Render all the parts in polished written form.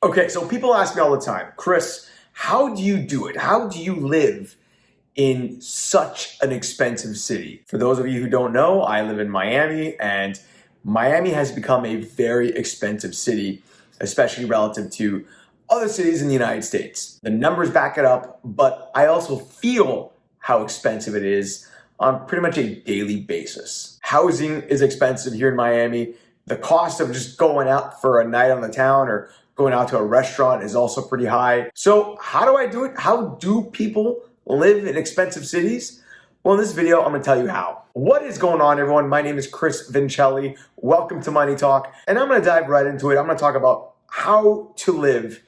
Okay, so people ask me all the time, Chris, how do you do it? How do you live in such an expensive city? For those of you who don't know, I live in Miami, and Miami has become a very expensive city, especially relative to other cities in the United States. The numbers back it up, but I also feel how expensive it is on pretty much a daily basis. Housing is expensive here in Miami. The cost of just going out for a night on the town or going out to a restaurant is also pretty high. So how do I do it? How do people live in expensive cities? Well, in this video, I'm gonna tell you how. What is going on, everyone? My name is Chris Vincelli. Welcome to Money Talk, and I'm gonna dive right into it. I'm gonna talk about how to live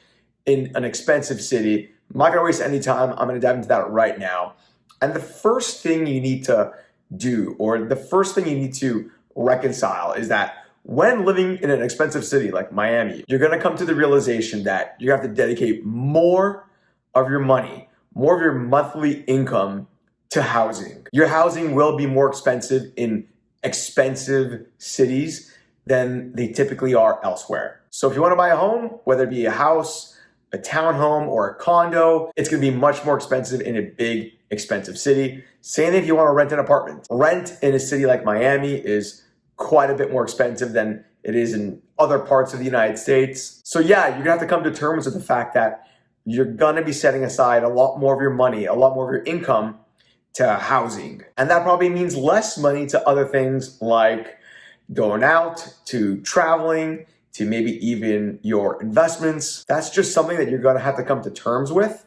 in an expensive city. I'm not gonna waste any time. I'm gonna dive into that right now. And the first thing you need to do, or the first thing you need to reconcile, is that when living in an expensive city like Miami, you're gonna come to the realization that you have to dedicate more of your money, more of your monthly income to housing. Your housing will be more expensive in expensive cities than they typically are elsewhere. So if you wanna buy a home, whether it be a house, a townhome, or a condo, it's gonna be much more expensive in a big, expensive city. Same thing if you wanna rent an apartment. Rent in a city like Miami is quite a bit more expensive than it is in other parts of the United States. So yeah, you're gonna have to come to terms with the fact that you're gonna be setting aside a lot more of your money, a lot more of your income to housing. And that probably means less money to other things like going out, to traveling, to maybe even your investments. That's just something that you're gonna have to come to terms with.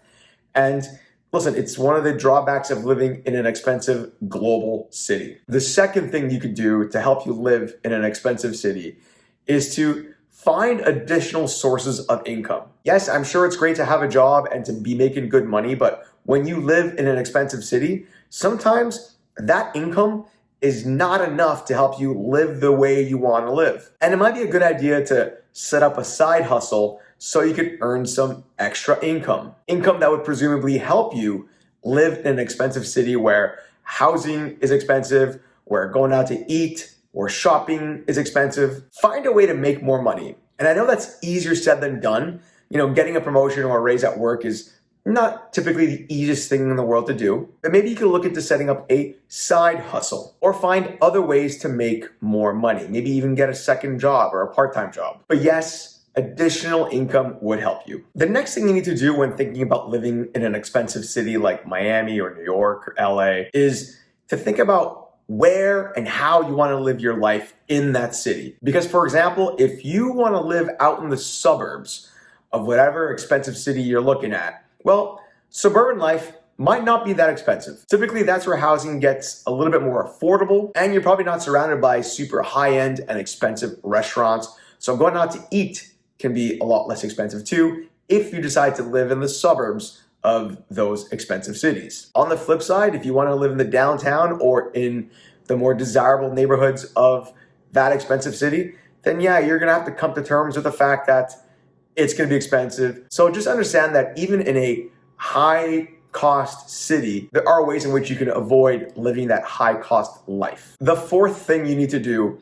And listen, it's one of the drawbacks of living in an expensive global city. The second thing you could do to help you live in an expensive city is to find additional sources of income. Yes, I'm sure it's great to have a job and to be making good money, but when you live in an expensive city, sometimes that income is not enough to help you live the way you want to live. And it might be a good idea to set up a side hustle so you could earn some extra income. Income that would presumably help you live in an expensive city where housing is expensive, where going out to eat or shopping is expensive. Find a way to make more money. And I know that's easier said than done. You know, getting a promotion or a raise at work is not typically the easiest thing in the world to do, but maybe you could look into setting up a side hustle or find other ways to make more money. Maybe even get a second job or a part-time job. But yes, additional income would help you. The next thing you need to do when thinking about living in an expensive city like Miami or New York or LA is to think about where and how you want to live your life in that city. Because for example, if you want to live out in the suburbs of whatever expensive city you're looking at, well, suburban life might not be that expensive. Typically, that's where housing gets a little bit more affordable, and you're probably not surrounded by super high-end and expensive restaurants. So going out to eat can be a lot less expensive too if you decide to live in the suburbs of those expensive cities. On the flip side, if you want to live in the downtown or in the more desirable neighborhoods of that expensive city, then yeah, you're gonna have to come to terms with the fact that it's gonna be expensive. So just understand that even in a high cost city, there are ways in which you can avoid living that high cost life. The fourth thing you need to do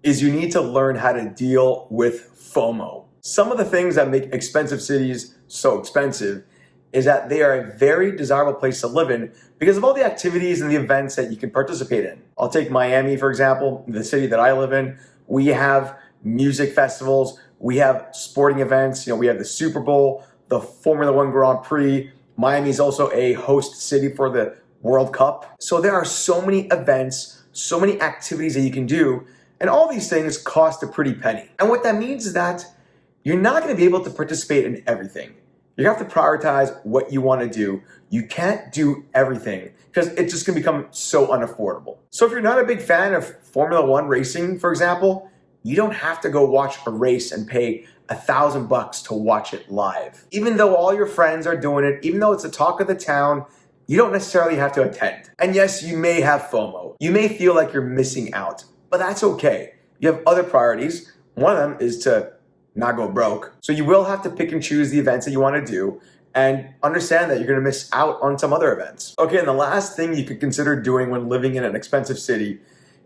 is you need to learn how to deal with FOMO. Some of the things that make expensive cities so expensive is that they are a very desirable place to live in because of all the activities and the events that you can participate in. I'll take Miami, for example, the city that I live in. We have music festivals, we have sporting events, we have the Super Bowl, the Formula One Grand Prix. Miami is also a host city for the World Cup. So there are so many events, so many activities that you can do, and all these things cost a pretty penny. And what that means is that you're not gonna be able to participate in everything. You have to prioritize what you wanna do. You can't do everything because it's just gonna become so unaffordable. So if you're not a big fan of Formula One racing, for example, you don't have to go watch a race and pay $1,000 to watch it live. Even though all your friends are doing it, even though it's the talk of the town, you don't necessarily have to attend. And yes, you may have FOMO. You may feel like you're missing out, but that's okay. You have other priorities. One of them is to not go broke. So you will have to pick and choose the events that you want to do and understand that you're going to miss out on some other events. Okay, and the last thing you could consider doing when living in an expensive city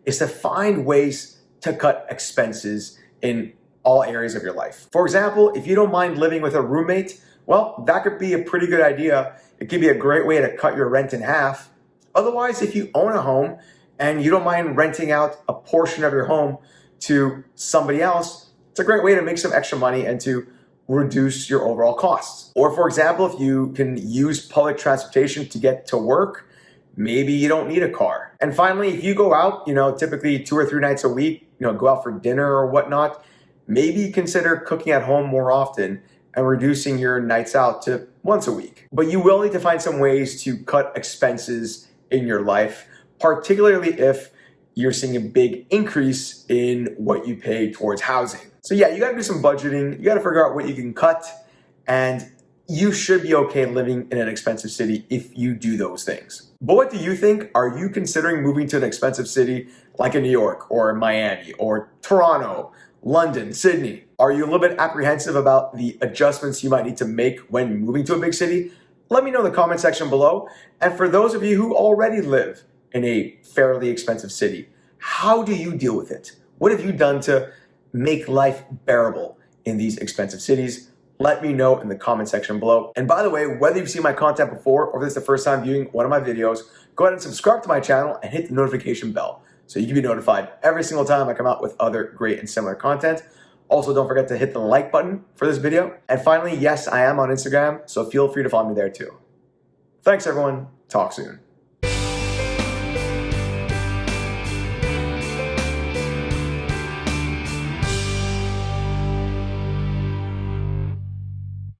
is to find ways to cut expenses in all areas of your life. For example, if you don't mind living with a roommate, well, that could be a pretty good idea. It could be a great way to cut your rent in half. Otherwise, if you own a home and you don't mind renting out a portion of your home to somebody else, it's a great way to make some extra money and to reduce your overall costs. Or for example, if you can use public transportation to get to work, maybe you don't need a car. And finally, if you go out, typically 2 or 3 nights a week, go out for dinner or whatnot, maybe consider cooking at home more often and reducing your nights out to once a week. But you will need to find some ways to cut expenses in your life, particularly if you're seeing a big increase in what you pay towards housing. So yeah, you gotta do some budgeting, you gotta figure out what you can cut, and you should be okay living in an expensive city if you do those things. But what do you think? Are you considering moving to an expensive city like in New York or Miami or Toronto, London, Sydney? Are you a little bit apprehensive about the adjustments you might need to make when moving to a big city? Let me know in the comment section below. And for those of you who already live in a fairly expensive city, how do you deal with it? What have you done to make life bearable in these expensive cities? Let me know in the comment section below. And by the way, whether you've seen my content before or if this is the first time viewing one of my videos, go ahead and subscribe to my channel and hit the notification bell so you can be notified every single time I come out with other great and similar content. Also, don't forget to hit the like button for this video. And finally, yes, I am on Instagram, so feel free to follow me there too. Thanks everyone. Talk soon.